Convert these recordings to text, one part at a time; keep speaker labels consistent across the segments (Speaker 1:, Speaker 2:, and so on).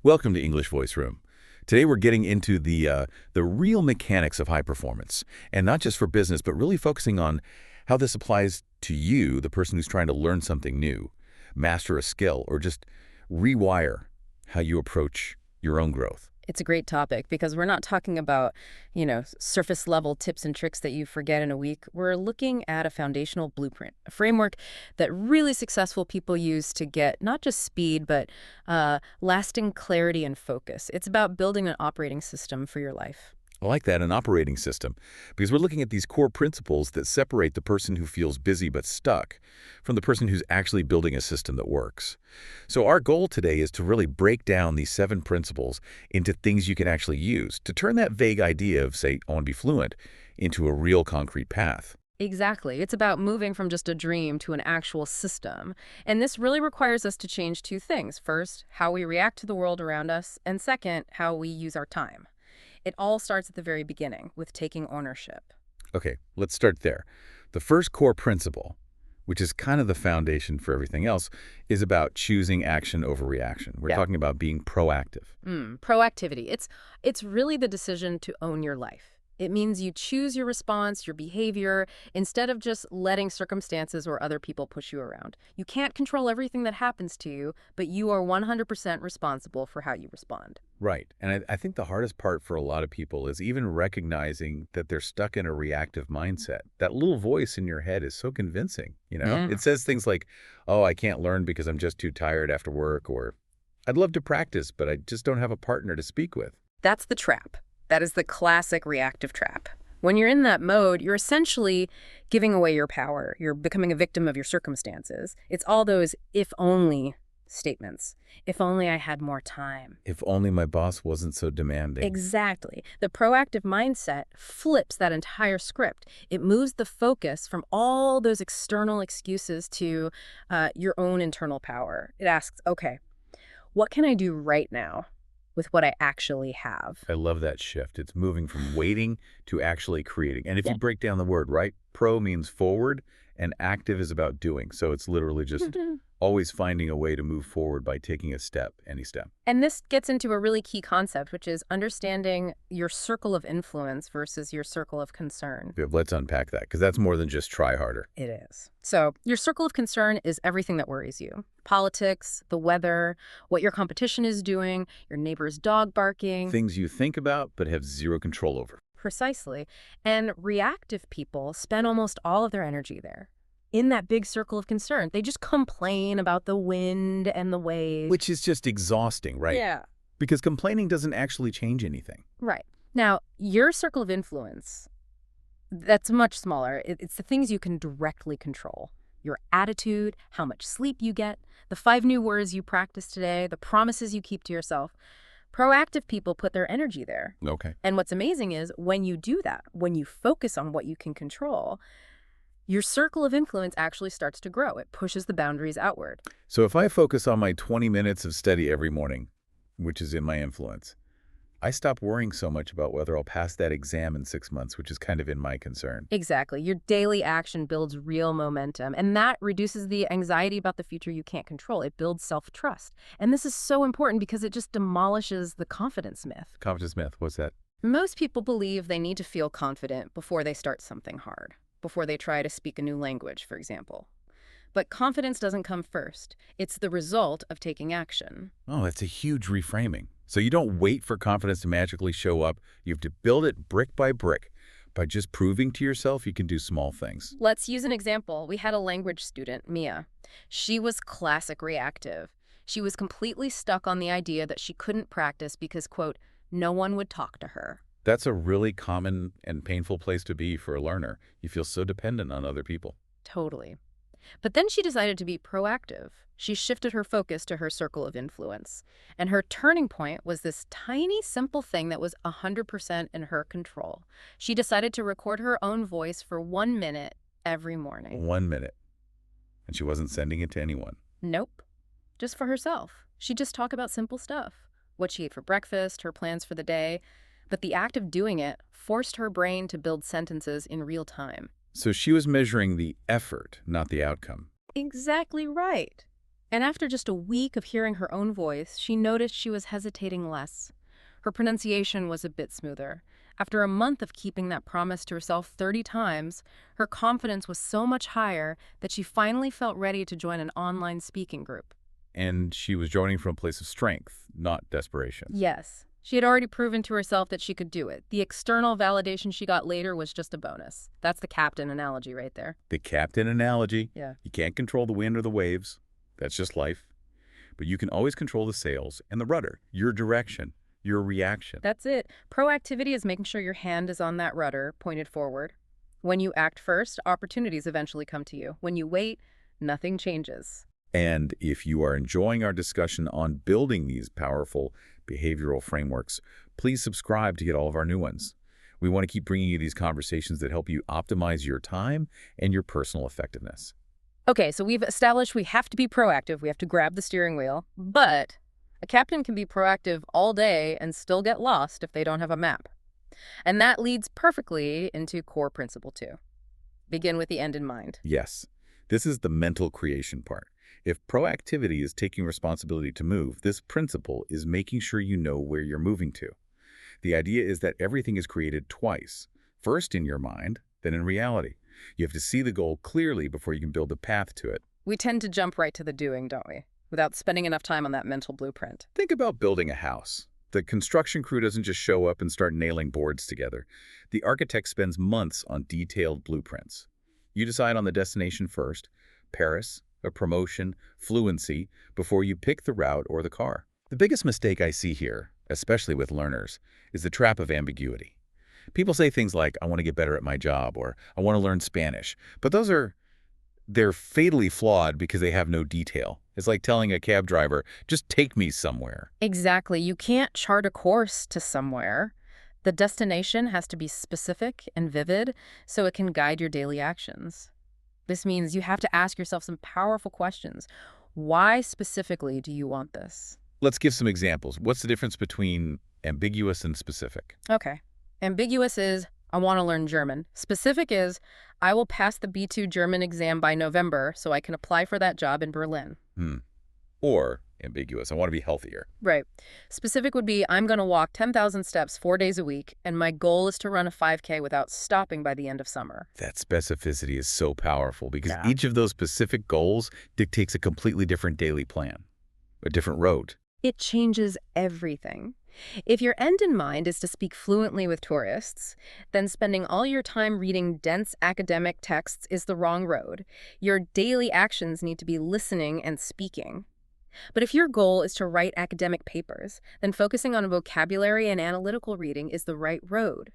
Speaker 1: Welcome to English Voice Room. Today we're getting into the real mechanics of high performance, and not just for business, but really focusing on how this applies to you, the person who's trying to learn something new, master a skill, or just rewire how you approach your own growth.
Speaker 2: It's a great topic because we're not talking about, surface level tips and tricks that you forget in a week. We're looking at a foundational blueprint, a framework that really successful people use to get not just speed, but lasting clarity and focus. It's about building an operating system for your life.
Speaker 1: I like that, an operating system, because we're looking at these core principles that separate the person who feels busy but stuck from the person who's actually building a system that works. So our goal today is to really break down these 7 principles into things you can actually use to turn that vague idea of, say, I want to be fluent, into a real concrete path.
Speaker 2: Exactly. It's about moving from just a dream to an actual system. And this really requires us to change 2 things. First, how we react to the world around us, and second, how we use our time. It all starts at the very beginning with taking ownership.
Speaker 1: Okay, let's start there. The first core principle, which is kind of the foundation for everything else, is about choosing action over reaction. We're talking about being proactive.
Speaker 2: Proactivity. It's really the decision to own your life. It means you choose your response, your behavior, instead of just letting circumstances or other people push you around. You can't control everything that happens to you, but you are 100% responsible for how you respond.
Speaker 1: Right. And I think the hardest part for a lot of people is even recognizing that they're stuck in a reactive mindset. That little voice in your head is so convincing,
Speaker 2: Yeah.
Speaker 1: It says things like, oh, I can't learn because I'm just too tired after work, or I'd love to practice, but I just don't have a partner to speak with.
Speaker 2: That's the trap. That is the classic reactive trap. When you're in that mode, you're essentially giving away your power. You're becoming a victim of your circumstances. It's all those if-only statements. If only I had more time.
Speaker 1: If only my boss wasn't so demanding.
Speaker 2: Exactly. The proactive mindset flips that entire script. It moves the focus from all those external excuses to your own internal power. It asks, okay, what can I do right now with what I actually have?
Speaker 1: I love that shift. It's moving from waiting to actually creating. And if
Speaker 2: Yeah.
Speaker 1: you break down the word, right, pro means forward and active is about doing. So it's literally just always finding a way to move forward by taking a step, any step.
Speaker 2: And this gets into a really key concept, which is understanding your circle of influence versus your circle of concern.
Speaker 1: Yeah, let's unpack that, because that's more than just try harder.
Speaker 2: It is. So your circle of concern is everything that worries you. Politics, the weather, what your competition is doing, your neighbor's dog barking.
Speaker 1: Things you think about but have zero control over.
Speaker 2: Precisely. And reactive people spend almost all of their energy there. In that big circle of concern, they just complain about the wind and the waves.
Speaker 1: Which is just exhausting, right?
Speaker 2: Yeah.
Speaker 1: Because complaining doesn't actually change anything.
Speaker 2: Right. Now, your circle of influence, that's much smaller. It's the things you can directly control. Your attitude, how much sleep you get, the 5 new words you practice today, the promises you keep to yourself. Proactive people put their energy there.
Speaker 1: Okay.
Speaker 2: And what's amazing is when you do that, when you focus on what you can control, your circle of influence actually starts to grow. It pushes the boundaries outward.
Speaker 1: So if I focus on my 20 minutes of study every morning, which is in my influence, I stop worrying so much about whether I'll pass that exam in 6 months, which is kind of in my concern.
Speaker 2: Exactly. Your daily action builds real momentum, and that reduces the anxiety about the future you can't control. It builds self-trust. And this is so important because it just demolishes the confidence myth.
Speaker 1: Confidence myth, what's that?
Speaker 2: Most people believe they need to feel confident before they start something hard, before they try to speak a new language, for example. But confidence doesn't come first. It's the result of taking action.
Speaker 1: Oh, that's a huge reframing. So you don't wait for confidence to magically show up. You have to build it brick by brick by just proving to yourself you can do small things.
Speaker 2: Let's use an example. We had a language student, Mia. She was classic reactive. She was completely stuck on the idea that she couldn't practice because, quote, no one would talk to her.
Speaker 1: That's a really common and painful place to be for a learner. You feel so dependent on other people.
Speaker 2: Totally. But then she decided to be proactive. She shifted her focus to her circle of influence. And her turning point was this tiny, simple thing that was 100% in her control. She decided to record her own voice for 1 minute every morning.
Speaker 1: 1 minute. And she wasn't sending it to anyone.
Speaker 2: Nope. Just for herself. She'd just talk about simple stuff. What she ate for breakfast, her plans for the day. But the act of doing it forced her brain to build sentences in real time.
Speaker 1: So she was measuring the effort, not the outcome.
Speaker 2: Exactly right. And after just a week of hearing her own voice, she noticed she was hesitating less. Her pronunciation was a bit smoother. After a month of keeping that promise to herself 30 times, her confidence was so much higher that she finally felt ready to join an online speaking group.
Speaker 1: And she was joining from a place of strength, not desperation.
Speaker 2: Yes, she had already proven to herself that she could do it. The external validation she got later was just a bonus. That's the captain analogy right there.
Speaker 1: The captain analogy.
Speaker 2: Yeah.
Speaker 1: You can't control the wind or the waves. That's just life. But you can always control the sails and the rudder, your direction, your reaction.
Speaker 2: That's it. Proactivity is making sure your hand is on that rudder, pointed forward. When you act first, opportunities eventually come to you. When you wait, nothing changes.
Speaker 1: And if you are enjoying our discussion on building these powerful behavioral frameworks, please subscribe to get all of our new ones. We want to keep bringing you these conversations that help you optimize your time and your personal effectiveness.
Speaker 2: Okay, so we've established we have to be proactive. We have to grab the steering wheel. But a captain can be proactive all day and still get lost if they don't have a map. And that leads perfectly into core principle 2. Begin with the end in mind.
Speaker 1: Yes, this is the mental creation part. If proactivity is taking responsibility to move, this principle is making sure you know where you're moving to. The idea is that everything is created twice, first in your mind, then in reality. You have to see the goal clearly before you can build a path to it.
Speaker 2: We tend to jump right to the doing, don't we? Without spending enough time on that mental blueprint.
Speaker 1: Think about building a house. The construction crew doesn't just show up and start nailing boards together. The architect spends months on detailed blueprints. You decide on the destination first, Paris, a promotion, fluency, before you pick the route or the car. The biggest mistake I see here, especially with learners, is the trap of ambiguity. People say things like, I want to get better at my job, or I want to learn Spanish. But they're fatally flawed because they have no detail. It's like telling a cab driver, just take me somewhere.
Speaker 2: Exactly. You can't chart a course to somewhere. The destination has to be specific and vivid so it can guide your daily actions. This means you have to ask yourself some powerful questions. Why specifically do you want this?
Speaker 1: Let's give some examples. What's the difference between ambiguous and specific?
Speaker 2: Okay. Ambiguous is, I want to learn German. Specific is, I will pass the B2 German exam by November so I can apply for that job in Berlin.
Speaker 1: Or ambiguous, I want to be healthier.
Speaker 2: Right. Specific would be, I'm going to walk 10,000 steps 4 days a week, and my goal is to run a 5K without stopping by the end of summer.
Speaker 1: That specificity is so powerful because
Speaker 2: Yeah.
Speaker 1: each of those specific goals dictates a completely different daily plan, a different road.
Speaker 2: It changes everything. If your end in mind is to speak fluently with tourists, then spending all your time reading dense academic texts is the wrong road. Your daily actions need to be listening and speaking. But if your goal is to write academic papers, then focusing on vocabulary and analytical reading is the right road.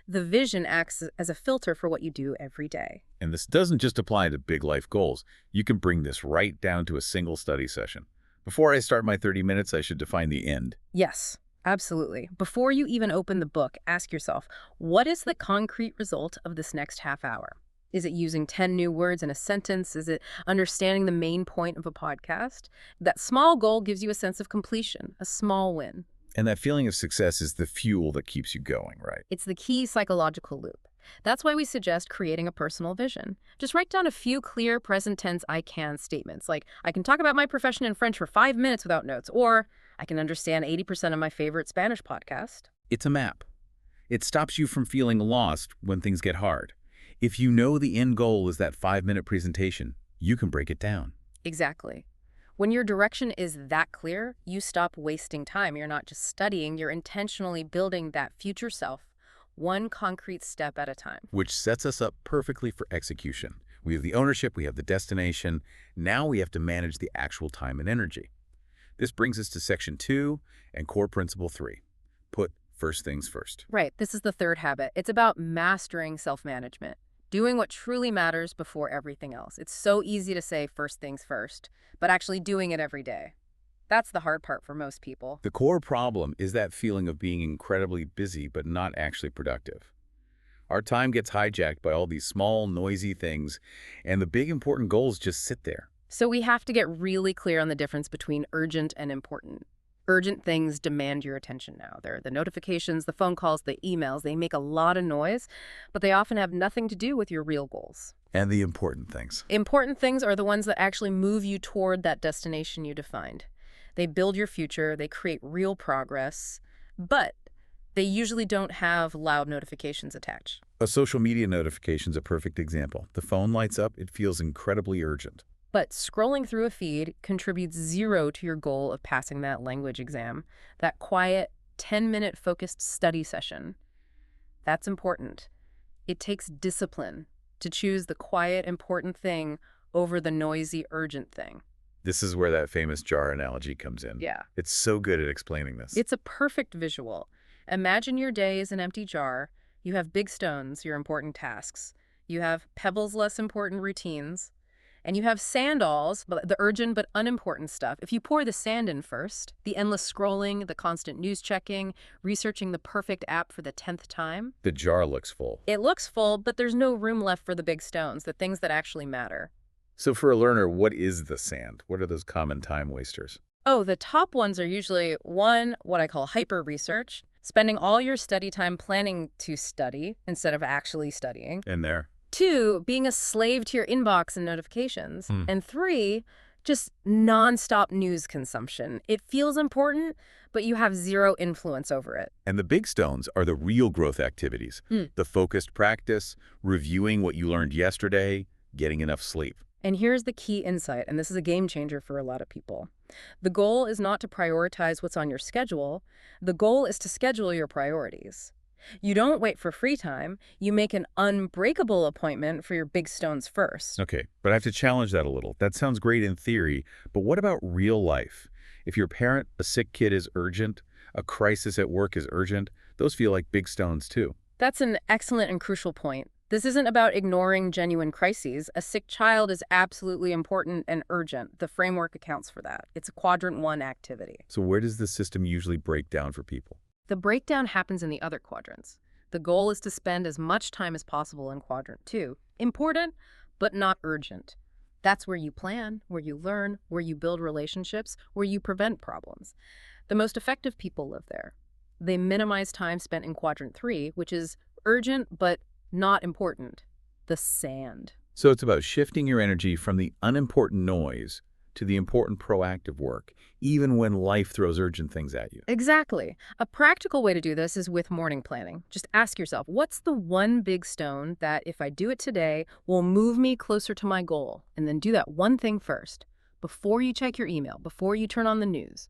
Speaker 2: The vision acts as a filter for what you do every day.
Speaker 1: And this doesn't just apply to big life goals. You can bring this right down to a single study session. Before I start my 30 minutes, I should define the end.
Speaker 2: Yes, absolutely. Before you even open the book, ask yourself, what is the concrete result of this next half hour? Is it using 10 new words in a sentence? Is it understanding the main point of a podcast? That small goal gives you a sense of completion, a small win.
Speaker 1: And that feeling of success is the fuel that keeps you going, right?
Speaker 2: It's the key psychological loop. That's why we suggest creating a personal vision. Just write down a few clear present tense I can statements, like, I can talk about my profession in French for 5 minutes without notes, or I can understand 80% of my favorite Spanish podcast.
Speaker 1: It's a map. It stops you from feeling lost when things get hard. If you know the end goal is that 5-minute presentation, you can break it down.
Speaker 2: Exactly. When your direction is that clear, you stop wasting time. You're not just studying, you're intentionally building that future self, one concrete step at a time.
Speaker 1: Which sets us up perfectly for execution. We have the ownership, we have the destination. Now we have to manage the actual time and energy. This brings us to section 2 and core principle 3. Put first things first.
Speaker 2: Right. This is the third habit. It's about mastering self-management, doing what truly matters before everything else. It's so easy to say first things first, but actually doing it every day. That's the hard part for most people.
Speaker 1: The core problem is that feeling of being incredibly busy but not actually productive. Our time gets hijacked by all these small, noisy things, and the big important goals just sit there.
Speaker 2: So we have to get really clear on the difference between urgent and important. Urgent things demand your attention now. They're the notifications, the phone calls, the emails. They make a lot of noise, but they often have nothing to do with your real goals.
Speaker 1: And the important things.
Speaker 2: Important things are the ones that actually move you toward that destination you defined. They build your future, they create real progress, but they usually don't have loud notifications attached.
Speaker 1: A social media notification is a perfect example. The phone lights up, it feels incredibly urgent.
Speaker 2: But scrolling through a feed contributes zero to your goal of passing that language exam, that quiet, 10-minute focused study session. That's important. It takes discipline to choose the quiet, important thing over the noisy, urgent thing.
Speaker 1: This is where that famous jar analogy comes in.
Speaker 2: Yeah.
Speaker 1: It's so good at explaining this.
Speaker 2: It's a perfect visual. Imagine your day is an empty jar. You have big stones, your important tasks. You have pebbles, less important routines. And you have sandals, the urgent but unimportant stuff. If you pour the sand in first, the endless scrolling, the constant news checking, researching the perfect app for the 10th time.
Speaker 1: The jar looks full.
Speaker 2: It looks full, but there's no room left for the big stones, the things that actually matter.
Speaker 1: So for a learner, what is the sand? What are those common time wasters?
Speaker 2: Oh, the top ones are usually, one, what I call hyper-research, spending all your study time planning to study instead of actually studying.
Speaker 1: In there.
Speaker 2: 2, being a slave to your inbox and notifications. And 3, just nonstop news consumption. It feels important, but you have zero influence over it.
Speaker 1: And the big stones are the real growth activities. The focused practice, reviewing what you learned yesterday, getting enough sleep.
Speaker 2: And here's the key insight, and this is a game changer for a lot of people. The goal is not to prioritize what's on your schedule. The goal is to schedule your priorities. You don't wait for free time. You make an unbreakable appointment for your big stones first.
Speaker 1: Okay, but I have to challenge that a little. That sounds great in theory, but what about real life? If your parent, a sick kid is urgent, a crisis at work is urgent, those feel like big stones too.
Speaker 2: That's an excellent and crucial point. This isn't about ignoring genuine crises. A sick child is absolutely important and urgent. The framework accounts for that. It's a quadrant 1 activity.
Speaker 1: So where does the system usually break down for people?
Speaker 2: The breakdown happens in the other quadrants. The goal is to spend as much time as possible in quadrant 2. Important, but not urgent. That's where you plan, where you learn, where you build relationships, where you prevent problems. The most effective people live there. They minimize time spent in quadrant 3, which is urgent, but not important. The sand.
Speaker 1: So it's about shifting your energy from the unimportant noise to the important proactive work, even when life throws urgent things at you.
Speaker 2: Exactly. A practical way to do this is with morning planning. Just ask yourself, what's the one big stone that, if I do it today, will move me closer to my goal? And then do that one thing first, before you check your email, before you turn on the news.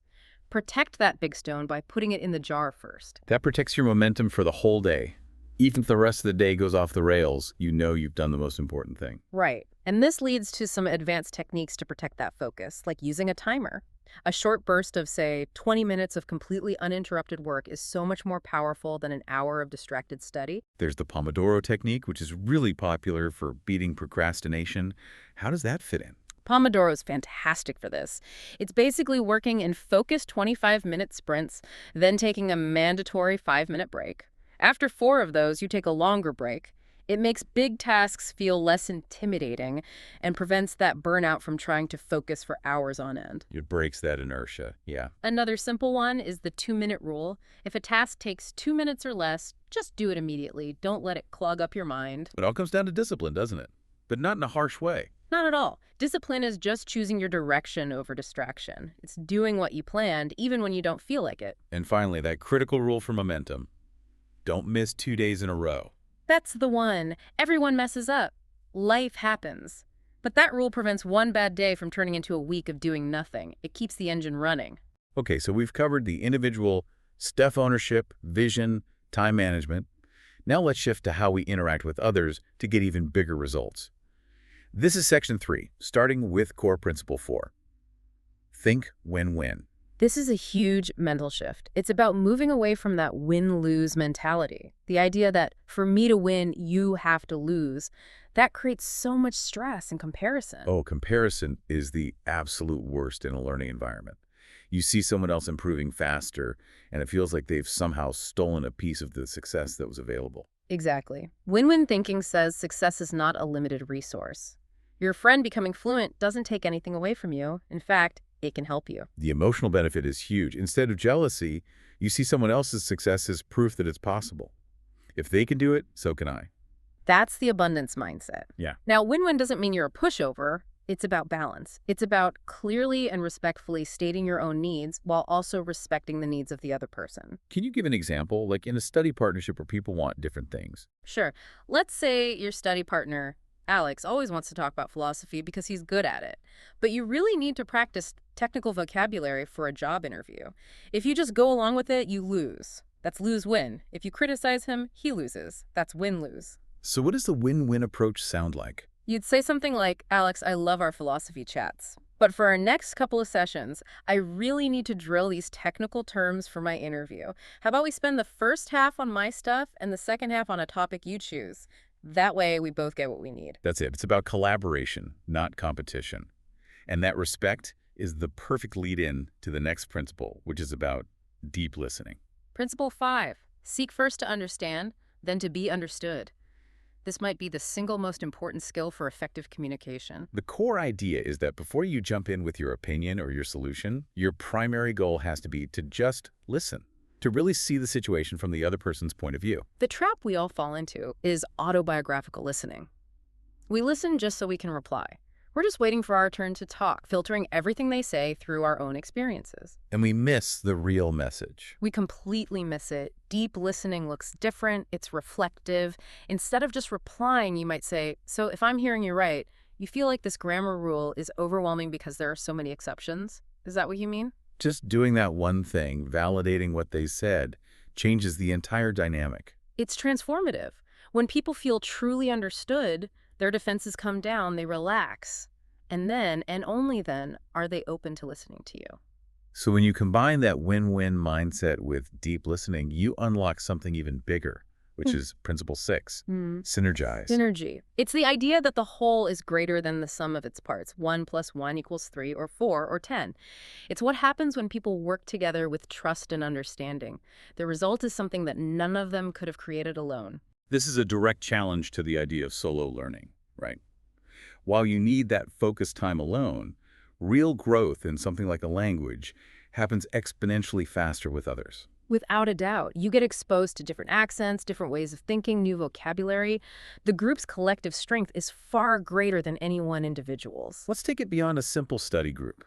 Speaker 2: Protect that big stone by putting it in the jar first.
Speaker 1: That protects your momentum for the whole day. Even if the rest of the day goes off the rails, you know you've done the most important thing.
Speaker 2: Right. And this leads to some advanced techniques to protect that focus, like using a timer. A short burst of, say, 20 minutes of completely uninterrupted work is so much more powerful than an hour of distracted study.
Speaker 1: There's the Pomodoro technique, which is really popular for beating procrastination. How does that fit in?
Speaker 2: Pomodoro is fantastic for this. It's basically working in focused 25-minute sprints, then taking a mandatory 5-minute break. After 4 of those, you take a longer break. It makes big tasks feel less intimidating and prevents that burnout from trying to focus for hours on end.
Speaker 1: It breaks that inertia, yeah.
Speaker 2: Another simple one is the 2-minute rule. If a task takes 2 minutes or less, just do it immediately. Don't let it clog up your mind.
Speaker 1: It all comes down to discipline, doesn't it? But not in a harsh way.
Speaker 2: Not at all. Discipline is just choosing your direction over distraction. It's doing what you planned, even when you don't feel like it.
Speaker 1: And finally, that critical rule for momentum. Don't miss 2 days in a row.
Speaker 2: That's the one. Everyone messes up. Life happens. But that rule prevents one bad day from turning into a week of doing nothing. It keeps the engine running.
Speaker 1: Okay, so we've covered the individual, stuff ownership, vision, time management. Now let's shift to how we interact with others to get even bigger results. This is section 3, starting with core principle 4. Think win-win.
Speaker 2: This is a huge mental shift. It's about moving away from that win-lose mentality. The idea that for me to win, you have to lose. That creates so much stress and comparison.
Speaker 1: Oh, comparison is the absolute worst in a learning environment. You see someone else improving faster, and it feels like they've somehow stolen a piece of the success that was available.
Speaker 2: Exactly. Win-win thinking says success is not a limited resource. Your friend becoming fluent doesn't take anything away from you. In fact, it can help you.
Speaker 1: The emotional benefit is huge. Instead of jealousy, you see someone else's success as proof that it's possible. If they can do it, so can I.
Speaker 2: That's the abundance mindset.
Speaker 1: Yeah.
Speaker 2: Now, win-win doesn't mean you're a pushover. It's about balance. It's about clearly and respectfully stating your own needs while also respecting the needs of the other person.
Speaker 1: Can you give an example, like in a study partnership where people want different things?
Speaker 2: Sure. Let's say your study partner, Alex, always wants to talk about philosophy because he's good at it. But you really need to practice technical vocabulary for a job interview. If you just go along with it, you lose. That's lose-win. If you criticize him, he loses. That's win-lose.
Speaker 1: So what does the win-win approach sound like?
Speaker 2: You'd say something like, Alex, I love our philosophy chats. But for our next couple of sessions, I really need to drill these technical terms for my interview. How about we spend the first half on my stuff and the second half on a topic you choose? That way, we both get what we need.
Speaker 1: That's it. It's about collaboration, not competition. And that respect is the perfect lead-in to the next principle, which is about deep listening.
Speaker 2: Principle 5, seek first to understand, then to be understood. This might be the single most important skill for effective communication.
Speaker 1: The core idea is that before you jump in with your opinion or your solution, your primary goal has to be to just listen, to really see the situation from the other person's point of view.
Speaker 2: The trap we all fall into is autobiographical listening. We listen just so we can reply. We're just waiting for our turn to talk, filtering everything they say through our own experiences.
Speaker 1: And we miss the real message.
Speaker 2: We completely miss it. Deep listening looks different. It's reflective. Instead of just replying, you might say, so if I'm hearing you right, you feel like this grammar rule is overwhelming because there are so many exceptions. Is that what you mean?
Speaker 1: Just doing that one thing, validating what they said, changes the entire dynamic.
Speaker 2: It's transformative. When people feel truly understood, their defenses come down, they relax. And then, and only then, are they open to listening to you.
Speaker 1: So when you combine that win-win mindset with deep listening, you unlock something even bigger, which is principle 6, synergize.
Speaker 2: Synergy. It's the idea that the whole is greater than the sum of its parts. 1 + 1 = 3 or 4 or 10. It's what happens when people work together with trust and understanding. The result is something that none of them could have created alone.
Speaker 1: This is a direct challenge to the idea of solo learning, right? While you need that focused time alone, real growth in something like a language happens exponentially faster with others.
Speaker 2: Without a doubt, you get exposed to different accents, different ways of thinking, new vocabulary. The group's collective strength is far greater than any one individual's.
Speaker 1: Let's take it beyond a simple study group.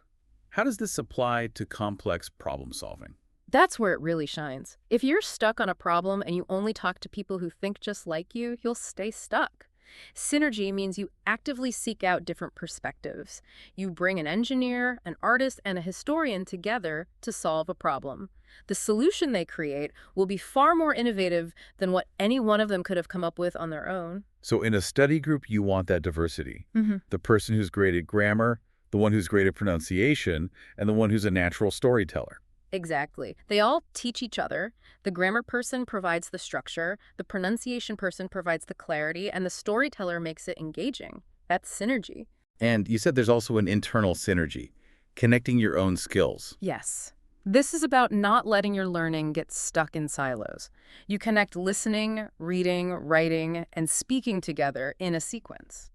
Speaker 1: How does this apply to complex problem solving?
Speaker 2: That's where it really shines. If you're stuck on a problem and you only talk to people who think just like you, you'll stay stuck. Synergy means you actively seek out different perspectives. You bring an engineer, an artist, and a historian together to solve a problem. The solution they create will be far more innovative than what any one of them could have come up with on their own.
Speaker 1: So in a study group, you want that diversity. The person who's great at grammar, the one who's great at pronunciation, and the one who's a natural storyteller.
Speaker 2: Exactly. They all teach each other. The grammar person provides the structure, the pronunciation person provides the clarity, and the storyteller makes it engaging. That's synergy.
Speaker 1: And you said there's also an internal synergy, connecting your own skills.
Speaker 2: Yes. This is about not letting your learning get stuck in silos. You connect listening, reading, writing, and speaking together in a sequence.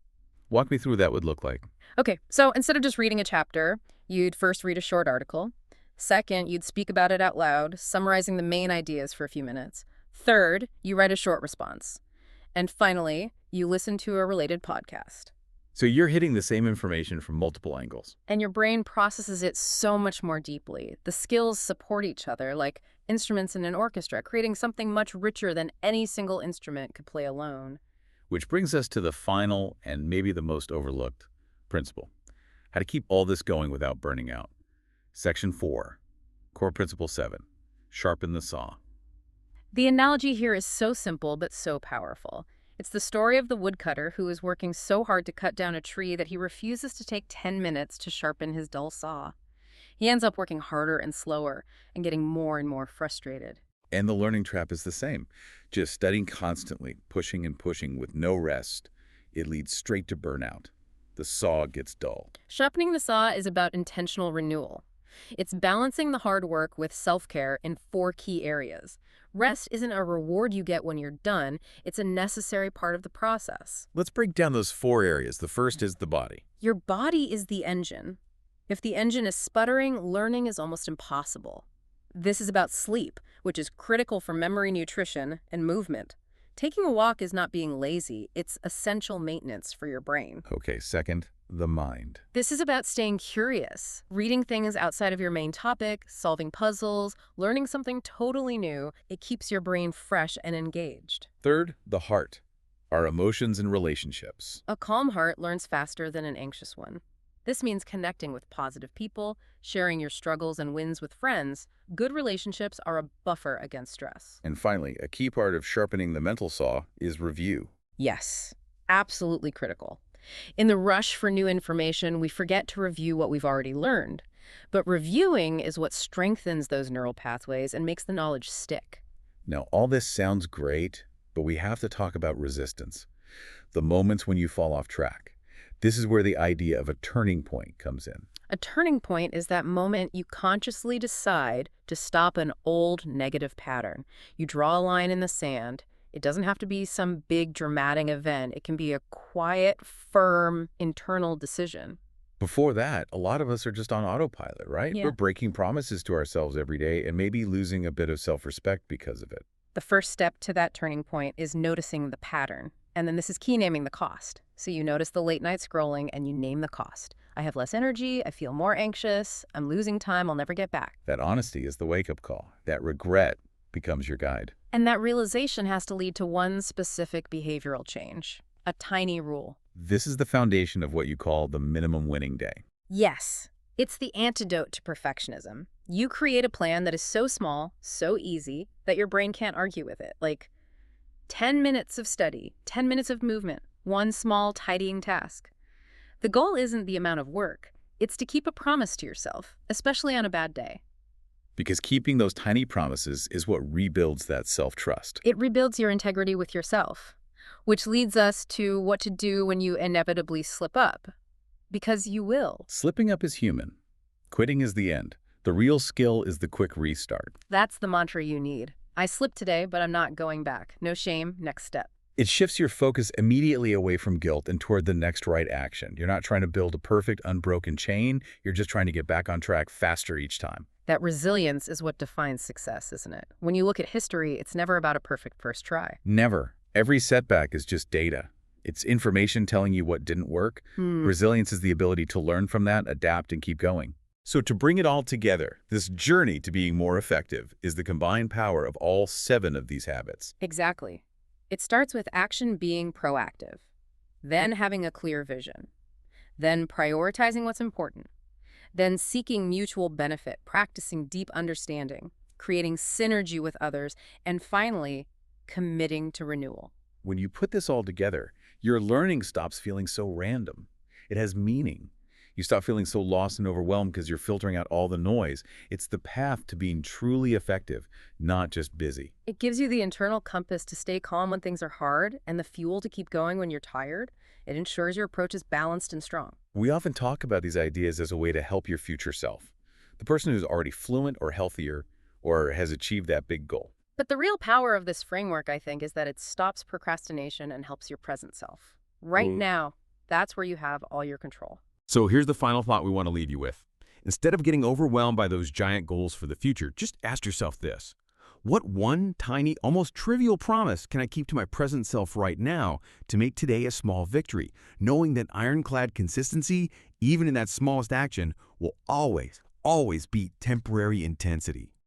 Speaker 1: Walk me through what that would look like.
Speaker 2: Okay, so instead of just reading a chapter, you'd first read a short article. Second, you'd speak about it out loud, summarizing the main ideas for a few minutes. Third, you write a short response. And finally, you listen to a related podcast.
Speaker 1: So you're hitting the same information from multiple angles.
Speaker 2: And your brain processes it so much more deeply. The skills support each other, like instruments in an orchestra, creating something much richer than any single instrument could play alone.
Speaker 1: Which brings us to the final and maybe the most overlooked principle: how to keep all this going without burning out. Section 4, Core Principle 7, sharpen the saw.
Speaker 2: The analogy here is so simple but so powerful. It's the story of the woodcutter who is working so hard to cut down a tree that he refuses to take 10 minutes to sharpen his dull saw. He ends up working harder and slower and getting more and more frustrated.
Speaker 1: And the learning trap is the same. Just studying constantly, pushing and pushing with no rest, it leads straight to burnout. The saw gets dull.
Speaker 2: Sharpening the saw is about intentional renewal. It's balancing the hard work with self-care in 4 key areas. Rest isn't a reward you get when you're done. It's a necessary part of the process.
Speaker 1: Let's break down those 4 areas. The first is the body.
Speaker 2: Your body is the engine. If the engine is sputtering, learning is almost impossible. This is about sleep, which is critical for memory, nutrition, and movement. Taking a walk is not being lazy, it's essential maintenance for your brain.
Speaker 1: Okay, second, the mind.
Speaker 2: This is about staying curious, reading things outside of your main topic, solving puzzles, learning something totally new. It keeps your brain fresh and engaged.
Speaker 1: Third, the heart. Our emotions and relationships.
Speaker 2: A calm heart learns faster than an anxious one. This means connecting with positive people, sharing your struggles and wins with friends. Good relationships are a buffer against stress.
Speaker 1: And finally, a key part of sharpening the mental saw is review.
Speaker 2: Yes, absolutely critical. In the rush for new information, we forget to review what we've already learned. But reviewing is what strengthens those neural pathways and makes the knowledge stick.
Speaker 1: Now, all this sounds great, but we have to talk about resistance. The moments when you fall off track. This is where the idea of a turning point comes in.
Speaker 2: A turning point is that moment you consciously decide to stop an old negative pattern. You draw a line in the sand. It doesn't have to be some big dramatic event. It can be a quiet, firm, internal decision.
Speaker 1: Before that, a lot of us are just on autopilot, right?
Speaker 2: Yeah.
Speaker 1: We're breaking promises to ourselves every day and maybe losing a bit of self-respect because of it.
Speaker 2: The first step to that turning point is noticing the pattern. And then this is key, naming the cost. So you notice the late night scrolling and you name the cost. I have less energy, I feel more anxious, I'm losing time I'll never get back.
Speaker 1: That honesty is the wake-up call. That regret becomes your guide.
Speaker 2: And that realization has to lead to one specific behavioral change, a tiny rule.
Speaker 1: This is the foundation of what you call the minimum winning day.
Speaker 2: Yes, it's the antidote to perfectionism. You create a plan that is so small, so easy, that your brain can't argue with it. Like 10 minutes of study, 10 minutes of movement, one small tidying task. The goal isn't the amount of work. It's to keep a promise to yourself, especially on a bad day.
Speaker 1: Because keeping those tiny promises is what rebuilds that self-trust.
Speaker 2: It rebuilds your integrity with yourself, which leads us to what to do when you inevitably slip up. Because you will.
Speaker 1: Slipping up is human. Quitting is the end. The real skill is the quick restart.
Speaker 2: That's the mantra you need. I slipped today, but I'm not going back. No shame, next step.
Speaker 1: It shifts your focus immediately away from guilt and toward the next right action. You're not trying to build a perfect, unbroken chain. You're just trying to get back on track faster each time.
Speaker 2: That resilience is what defines success, isn't it? When you look at history, it's never about a perfect first try.
Speaker 1: Never. Every setback is just data. It's information telling you what didn't work. Resilience is the ability to learn from that, adapt, and keep going. So to bring it all together, this journey to being more effective is the combined power of all 7 of these habits.
Speaker 2: Exactly. It starts with action being proactive, then having a clear vision, then prioritizing what's important, then seeking mutual benefit, practicing deep understanding, creating synergy with others, and finally, committing to renewal.
Speaker 1: When you put this all together, your learning stops feeling so random. It has meaning. You stop feeling so lost and overwhelmed because you're filtering out all the noise. It's the path to being truly effective, not just busy.
Speaker 2: It gives you the internal compass to stay calm when things are hard and the fuel to keep going when you're tired. It ensures your approach is balanced and strong.
Speaker 1: We often talk about these ideas as a way to help your future self, the person who's already fluent or healthier or has achieved that big goal.
Speaker 2: But the real power of this framework, I think, is that it stops procrastination and helps your present self. Right now, that's where you have all your control.
Speaker 3: So here's the final thought we want to leave you with. Instead of getting overwhelmed by those giant goals for the future, just ask yourself this. What one tiny, almost trivial promise can I keep to my present self right now to make today a small victory, knowing that ironclad consistency, even in that smallest action, will always beat temporary intensity?